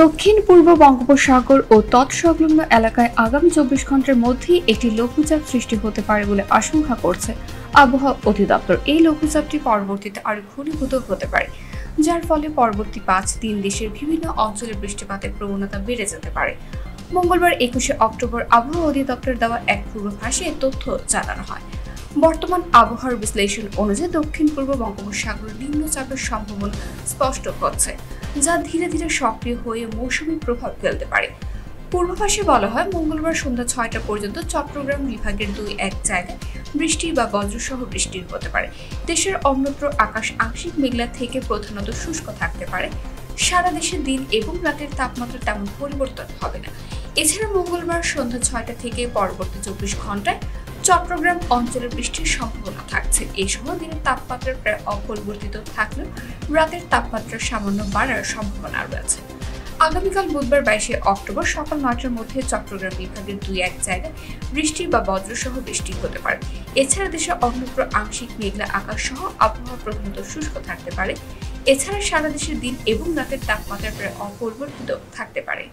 দক্ষিণ পূর্ব বঙ্গোপসাগর ও তৎসংলগ্ন এলাকায় আগামী 24 ঘন্টার মধ্যেই একটি লঘুচাপ সৃষ্টি হতে পারে বলে আশঙ্কা করছে আবহাওয়া অধিদপ্তর। এই লঘুচাপটি পরবর্তীতে আরো ঘনীভূত হতে পারে, যার ফলে পরবর্তী 5 দিন দেশের বিভিন্ন অঞ্চলে বৃষ্টিপাতের প্রবণতা বেড়ে যেতে পারে। মঙ্গলবার 21শে অক্টোবর আবহাওয়া অধিদপ্তর দেওয়া এক পূর্বাভাসে তথ্য জানানো হয়। বর্তমান আবহাওয়ার বিশ্লেষণ অনুযায়ী দক্ষিণ পূর্ব বঙ্গোপসাগরে নিম্নচাপের সম্ভাবনা স্পষ্ট হচ্ছে, যা ধীরে ধীরে সক্রিয় হয়ে মৌসুমী প্রভাব ফেলতে পারে। পূর্বাভাসে বলা হয়, মঙ্গলবার সন্ধ্যা 6টা পর্যন্ত চট্টগ্রাম বিভাগের 2-1 জায়গায় বৃষ্টি বা বজ্রসহ বৃষ্টি হতে পারে। দেশের অন্যত্র আকাশ আংশিক মেঘলা থেকে প্রধানত শুষ্ক থাকতে পারে। সারা দেশে দিন এবং রাতের তাপমাত্রা তেমন পরিবর্তন হবে না। এছাড়া মঙ্গলবার সন্ধ্যা 6টা থেকে পরবর্তী 24 ঘন্টায় চট্টগ্রাম অঞ্চলে বৃষ্টির সম্ভাবনা থাকছে। এই সময় দিনের তাপমাত্রা প্রায় অপরিবর্তিত থাকলেও রাতের তাপমাত্রা সামান্য বাড়ার সম্ভাবনা রয়েছে। আগামীকাল বুধবার 22শে অক্টোবর সকাল 9টার মধ্যে চট্টগ্রাম বিভাগের 2-1 জায়গায় বৃষ্টি বা বজ্রসহ বৃষ্টি হতে পারে। এছাড়া দেশে অন্যত্র আংশিক মেঘলা আকাশ সহ আবহাওয়া প্রধানত শুষ্ক থাকতে পারে। এছাড়া সারা দেশের দিন এবং রাতের তাপমাত্রা প্রায় অপরিবর্তিত থাকতে পারে।